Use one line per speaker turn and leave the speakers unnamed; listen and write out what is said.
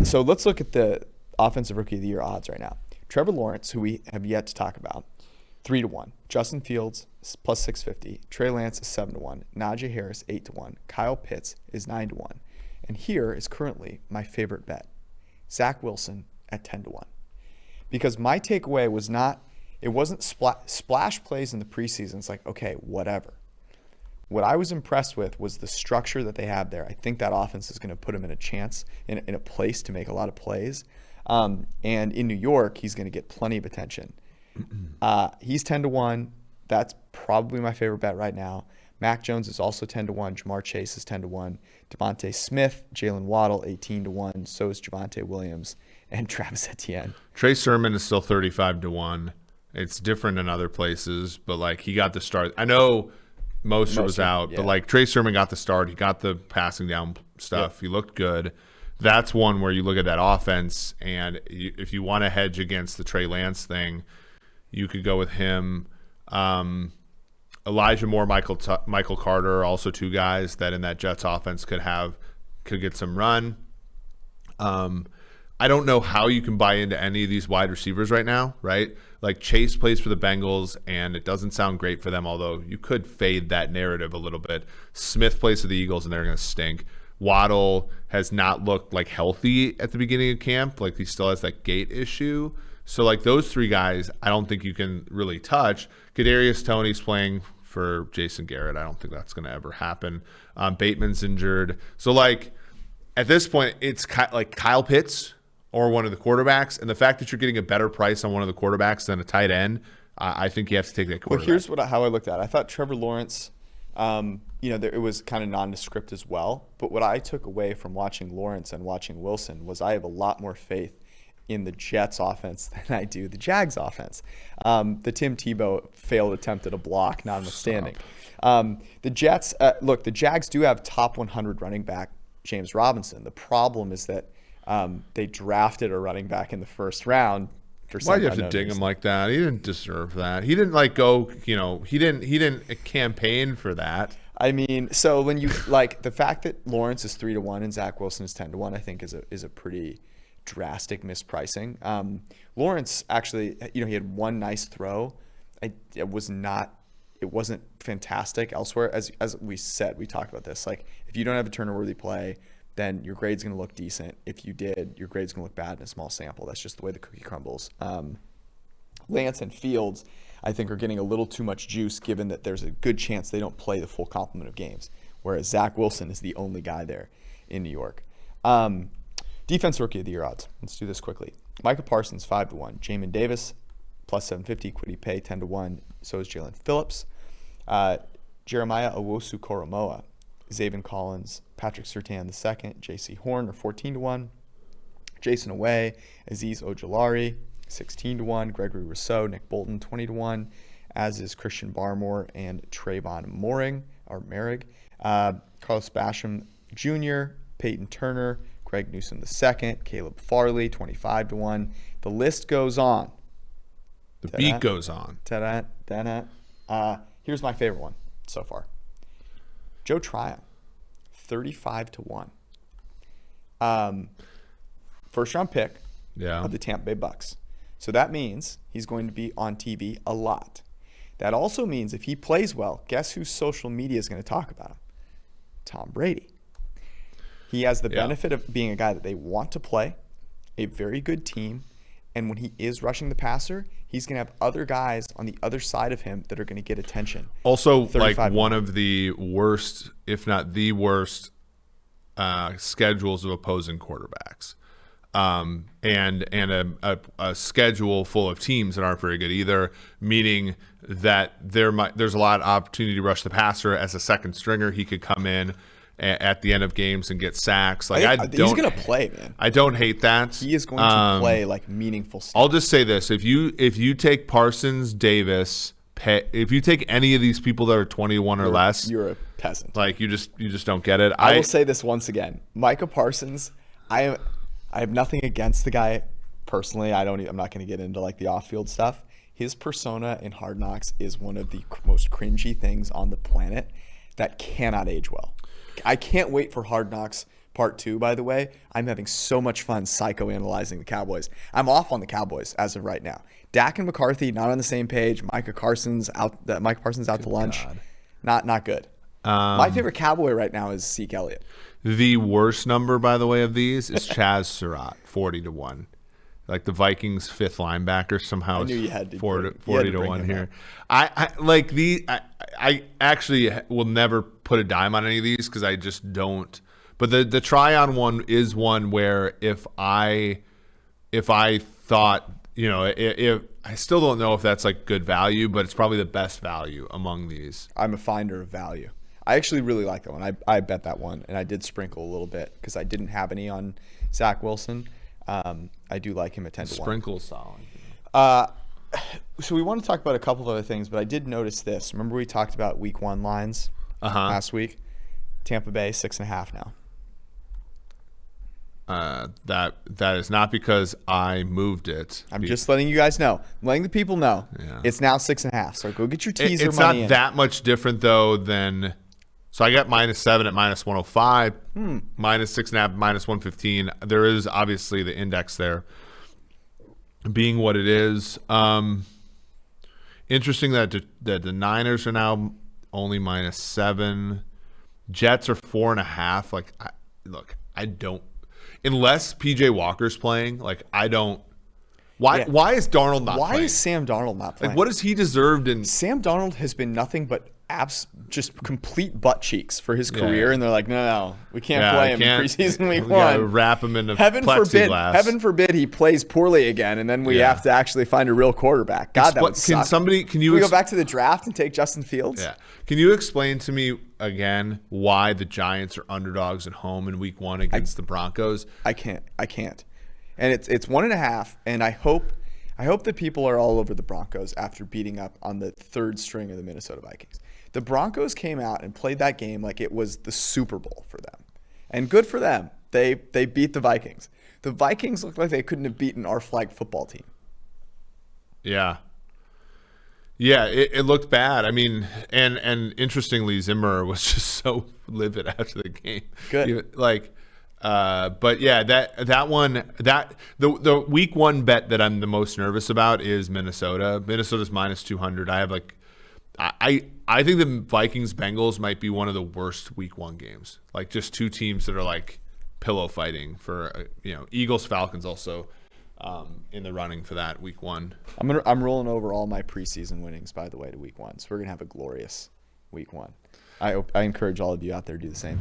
So let's look at the Offensive Rookie of the Year odds right now. Trevor Lawrence, who we have yet to talk about, 3-1. Justin Fields plus 650. Trey Lance is 7-1. Najee Harris 8-1. Kyle Pitts is 9-1. And here is currently my favorite bet, Zach Wilson at 10-1. Because my takeaway was it wasn't splash plays in the preseason. It's like, okay, whatever. What I was impressed with was the structure that they have there. I think that offense is going to put him in a chance, in a place to make a lot of plays. And in New York, he's going to get plenty of attention. He's 10-1. That's probably my favorite bet right now. Mac Jones is also 10-1. Jamar Chase is 10-1. Devontae Smith, Jalen Waddle, 18-1. So is Javonte Williams and Travis Etienne.
Trey Sermon is still 35-1. It's different in other places, but like he got the start. I know Mostert was out, but like Trey Sermon got the start. He got the passing down stuff. Yep. He looked good. That's one where you look at that offense, and if you want to hedge against the Trey Lance thing, you could go with him. Elijah Moore, Michael Carter are also two guys that in that Jets offense could get some run. I don't know how you can buy into any of these wide receivers right now, right? Like Chase plays for the Bengals, and it doesn't sound great for them, although you could fade that narrative a little bit. Smith plays for the Eagles, and they're going to stink. Waddle has not looked like healthy at the beginning of camp. Like he still has that gait issue. So like those three guys, I don't think you can really touch. Kadarius Toney's playing for Jason Garrett. I don't think that's going to ever happen. Bateman's injured. So like at this point, it's like Kyle Pitts or one of the quarterbacks. And the fact that you're getting a better price on one of the quarterbacks than a tight end, I think you have to take that quarterback.
Well, here's how I looked at it. I thought Trevor Lawrence, it was kind of nondescript as well. But what I took away from watching Lawrence and watching Wilson was I have a lot more faith in the Jets offense than I do the Jags offense. The Tim Tebow failed attempt at a block notwithstanding. The Jets, the Jags do have top 100 running back James Robinson. The problem is that they drafted a running back in the first round.
Why do you have to ding him like that? He didn't deserve that. He didn't he didn't campaign for that.
I mean, so when you like the fact that Lawrence is 3-1 and Zach Wilson is 10-1, I think is a pretty drastic mispricing. Lawrence actually, he had one nice throw. It wasn't fantastic elsewhere. As we said, we talked about this. Like if you don't have a turner-worthy play, then your grade's going to look decent. If you did, your grade's going to look bad in a small sample. That's just the way the cookie crumbles. Lance and Fields, I think, are getting a little too much juice given that there's a good chance they don't play the full complement of games, whereas Zach Wilson is the only guy there in New York. Defense Rookie of the Year odds. Let's do this quickly. Micah Parsons, 5-1. Jamin Davis, plus 750. Kwity Paye, 10-1. So is Jalen Phillips. Jeremiah Owusu-Koramoah, Zaven Collins, Patrick Surtain II, J.C. Horn are 14-1. Jason Away, Azeez Ojulari, 16-1. Gregory Rousseau, Nick Bolton, 20-1. As is Christian Barmore and Trayvon Merrick. Carlos Basham Jr., Peyton Turner, Greg Newsome II, Caleb Farley, 25-1. The list goes on.
The beat goes on.
Here's my favorite one so far. Joe Tryon, 35-1. First round pick of the Tampa Bay Bucks. So that means he's going to be on TV a lot. That also means if he plays well, guess whose social media is going to talk about him? Tom Brady. He has the benefit of being a guy that they want to play, a very good team, and when he is rushing the passer, he's going to have other guys on the other side of him that are going to get attention.
Also, like one of the worst, if not the worst, schedules of opposing quarterbacks. And a schedule full of teams that aren't very good either, meaning that there's a lot of opportunity to rush the passer. As a second stringer, he could come in at the end of games and get sacks. Like
he's going to play, man.
I don't hate that.
He is going to play like meaningful stuff.
I'll just say this: if you take Parsons, Davis, if you take any of these people that are 21 or less,
you're a peasant.
Like you just don't get it.
I will say this once again: Micah Parsons. I have nothing against the guy personally. I'm not going to get into like the off-field stuff. His persona in Hard Knocks is one of the most cringy things on the planet that cannot age well. I can't wait for Hard Knocks part 2, by the way. I'm having so much fun psychoanalyzing the Cowboys. I'm off on the Cowboys as of right now. Dak and McCarthy not on the same page. Micah Parsons out to lunch. Not good. My favorite Cowboy right now is Zeke Elliott.
The worst number, by the way, of these is Chaz Surratt, 40-1. Like the Vikings' 5th linebacker somehow
I knew you
is
had to
40-1 here. I actually will never put a dime on any of these because I just don't. But the try-on one is one where if I thought, if I still don't know if that's like good value, but it's probably the best value among these.
I'm a finder of value. I actually really like that one. I bet that one, and I did sprinkle a little bit because I didn't have any on Zach Wilson. I do like him at 10-1.
Sprinkle's solid.
So we want to talk about a couple of other things, but I did notice this. Remember we talked about week 1 lines last week? Tampa Bay 6.5 now.
That is not because I moved it.
I'm just letting you guys know. I'm letting the people know.
Yeah.
It's now 6.5. So go get your teaser
It's
money
not
in.
that much different though than. So I got -7 at -105, -6.5 at -115. There is obviously the index there being what it is. Interesting that the Niners are now only -7. Jets are 4.5. Like, I don't. Unless PJ Walker's playing, like I don't. Why?
Yeah.
Why is Darnold not playing?
Why is Sam Darnold not playing?
Like, what has he deserved in?
Sam Darnold has been nothing but just complete butt cheeks for his career, and they're like, no, we can't play him in preseason week 1.
Wrap him in a
heaven forbid he plays poorly again, and then we have to actually find a real quarterback. God, that would suck.
Can we
go back to the draft and take Justin Fields?
Yeah. Can you explain to me again why the Giants are underdogs at home in week 1 against the Broncos?
I can't. And it's 1.5, and I hope that people are all over the Broncos after beating up on the 3rd string of the Minnesota Vikings. The Broncos came out and played that game like it was the Super Bowl for them. And good for them. They beat the Vikings. The Vikings looked like they couldn't have beaten our flag football team.
Yeah. Yeah, it looked bad. I mean, and interestingly, Zimmer was just so livid after the game.
Good.
But yeah, that one, the week 1 bet that I'm the most nervous about is Minnesota. Minnesota's -200. I have I think the Vikings Bengals might be one of the worst week 1 games. Like just two teams that are like pillow fighting for Eagles Falcons also in the running for that week 1.
I'm rolling over all my preseason winnings, by the way, to week 1. So we're gonna have a glorious week 1. I encourage all of you out there to do the same.